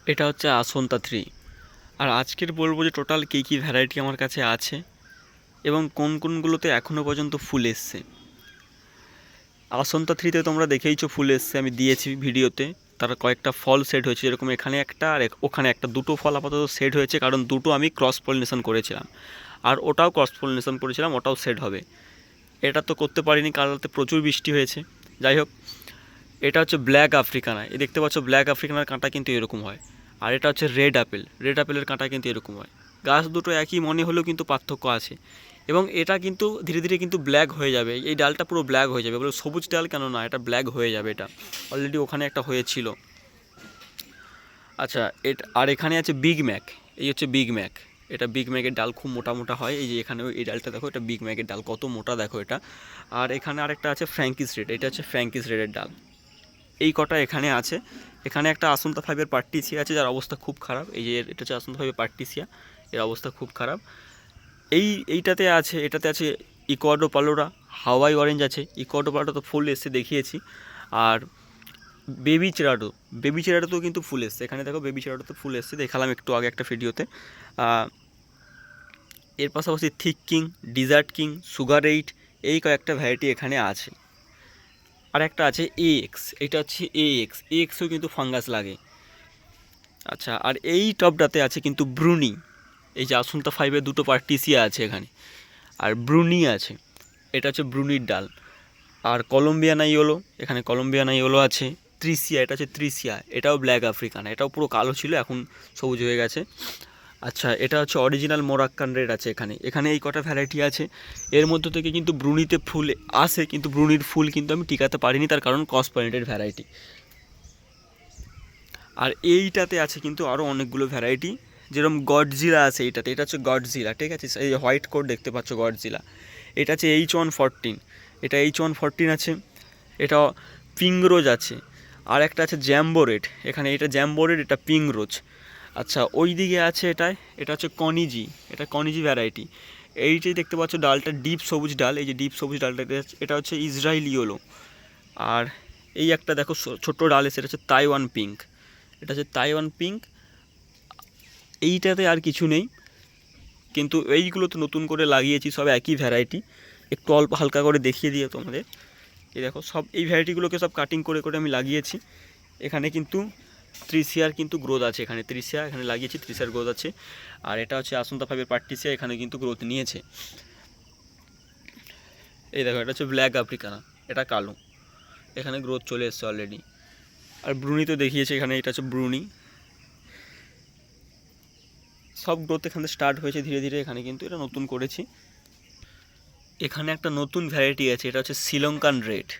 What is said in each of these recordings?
এটা হচ্ছে আসন্তা থ্রি। আর আজকের বলবো যে টোটাল কী কী ভ্যারাইটি আমার কাছে আছে এবং কোন কোনগুলোতে এখনও পর্যন্ত ফুল এসছে। আসন্তা থ্রিতে তোমরা দেখেইছো ফুল এসছে, আমি দিয়েছি ভিডিওতে। তার কয়েকটা ফল সেট হয়েছে, যেরকম এখানে একটা আর ওখানে একটা, দুটো ফল আপাতত সেট হয়েছে, কারণ দুটো আমি ক্রস পলিনেশন করেছিলাম। আর ওটাও ক্রস পলিনেশন করেছিলাম, ওটাও সেট হবে। এটা তো করতে পারিনি কারণ রাতে প্রচুর বৃষ্টি হয়েছে। যাই হোক, এটা হচ্ছে ব্ল্যাক আফ্রিকানা। এই দেখতে পাচ্ছ ব্ল্যাক আফ্রিকানার কাঁটা কিন্তু এরকম হয়। আর এটা হচ্ছে রেড অ্যাপেল। রেড অ্যাপেলের কাঁটা কিন্তু এরকম হয়। গাছ দুটো একই মনে হলেও কিন্তু পার্থক্য আছে। এবং এটা কিন্তু ধীরে ধীরে কিন্তু ব্ল্যাক হয়ে যাবে, এই ডালটা পুরো ব্ল্যাক হয়ে যাবে। বলে সবুজ ডাল কেন না, এটা ব্ল্যাক হয়ে যাবে। এটা অলরেডি ওখানে একটা হয়েছিল। আচ্ছা, এটা আর এখানে আছে বিগ ম্যাক। এই হচ্ছে বিগ ম্যাক। এটা বিগ ম্যাকের ডাল খুব মোটা মোটা হয়। এই যে এখানে এই ডালটা দেখো, এটা বিগ ম্যাকের ডাল কত মোটা দেখো এটা। আর এখানে আরেকটা আছে ফ্র্যাঙ্কিস রেড। এটা হচ্ছে ফ্র্যাঙ্কিস রেডের ডাল। এই কটা এখানে আছে। এখানে একটা আসন্তা ফাইভের পার্টিসিয়া আছে, যার অবস্থা খুব খারাপ। এই যে এটা হচ্ছে আসন্তা ফাইভের পার্টিসিয়া, এর অবস্থা খুব খারাপ। এইটাতে আছে, এটাতে আছে ইকোয়াডো পালোরা, হাওয়াই অরেঞ্জ আছে। ইকোয়াডো পালোরা তো ফুল এসছে দেখিয়েছি। আর বেবি চেরাডোতেও কিন্তু ফুল এসছে। এখানে দেখো বেবি চেরাডোতে ফুল এসছে, দেখালাম একটু আগে একটা ভিডিওতে। এর পাশাপাশি thick king, desert king, sugar eight, এই কয়েকটা ভ্যারাইটি এখানে আছে। আর একটা আছে এএক্স। এটা হচ্ছে এএক্সও কিন্তু ফাঙ্গাস লাগে। আচ্ছা, আর এই টপটাতে আছে কিন্তু ব্রুনি। এই যে আসন্তা ফাইভের দুটো পার্টিসিয়া আছে এখানে, আর ব্রুনি আছে। এটা হচ্ছে ব্রুনির ডাল। আর কলম্বিয়ানা ইয়েলো, এখানে কলম্বিয়ানা ইয়েলো আছে। ত্রিসিয়া, এটা হচ্ছে ত্রিসিয়া, এটাও ব্ল্যাক আফ্রিকান। এটাও পুরো কালো ছিল, এখন সবুজ হয়ে গেছে। আচ্ছা, এটা হচ্ছে অরিজিনাল মোরাক্কান রেড আছে এখানে। এখানে এই কটা ভ্যারাইটি আছে। এর মধ্যে থেকে কিন্তু ব্রুনিতে ফুল আসে, কিন্তু ব্রুনির ফুল কিন্তু আমি টিকাতে পারিনি, তার কারণ ক্রস পলিনেটেড ভ্যারাইটি। আর এইটাতে আছে কিন্তু আরও অনেকগুলো ভ্যারাইটি, যেরকম গডজিলা আছে এইটাতে। এটা হচ্ছে গডজিলা, ঠিক আছে। এই হোয়াইট কোড দেখতে পাচ্ছ গডজিলা। এটা আছে H114। এটা H114 আছে। এটা পিঙ্ক রোজ আছে। আর একটা আছে জ্যাম্বো রেড। এখানে এটা জ্যাম্বো রেড, এটা পিঙ্ক রোজ। আচ্ছা, ওই দিকে আছে এটা হচ্ছে কনিজি। এটা কনিজি ভ্যারাইটি। এইটাই দেখতে পাচ্ছ ডালটা ডিপ সবুজ ডাল। এই যে ডিপ সবুজ ডালটা, এটা হচ্ছে ইসরায়েল ইয়েলো। আর এই একটা দেখো ছোট্ট ডাল এসে, এটা হচ্ছে তাইওয়ান পিঙ্ক। এটা হচ্ছে তাইওয়ান পিঙ্ক। এইটাতে আর কিছু নেই, কিন্তু এইগুলো তো নতুন করে লাগিয়েছি, সব একই ভ্যারাইটি। একটু অল্প হালকা করে দেখিয়ে দিয়ে তোমাদের। এই দেখো, সব এই ভ্যারাইটিগুলোকে সব কাটিং করে করে আমি লাগিয়েছি। এখানে কিন্তু ত্রিশিয়ার কিন্তু গ্রোথ আছে। এখানে ত্রিশিয়া এখানে লাগিয়েছি, ত্রিশিয়ার গ্রোথ আছে। আর এটা হচ্ছে আসন্তা ফাইভের পার্টিসিয়া, এখানে কিন্তু গ্রোথ নিয়েছে। এই দেখো, এটা হচ্ছে ব্ল্যাক আফ্রিকানা, এটা কালো, এখানে গ্রোথ চলে এসছে অলরেডি। আর ব্রুনি তো দেখিয়েছে এখানে, এটা হচ্ছে ব্রুনি। সব গ্রোথ এখানে স্টার্ট হয়েছে ধীরে ধীরে। এখানে কিন্তু এটা নতুন করেছি। এখানে একটা নতুন ভ্যারাইটি আছে, এটা হচ্ছে শ্রীলঙ্কান রেড।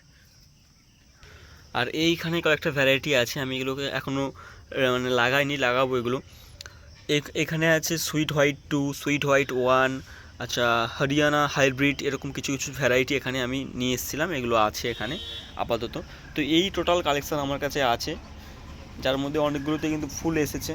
আর এইখানে কয়েকটা ভ্যারাইটি আছে, আমি এগুলোকে এখনও মানে লাগাইনি, লাগাবো এগুলো। এখানে আছে সুইট হোয়াইট 2, সুইট হোয়াইট 1, আচ্ছা হরিয়ানা হাইব্রিড, এরকম কিছু কিছু ভ্যারাইটি এখানে আমি নিয়ে এসেছিলাম। এগুলো আছে এখানে আপাতত। তো এই টোটাল কালেকশান আমার কাছে আছে, যার মধ্যে অনেকগুলোতে কিন্তু ফুল এসেছে।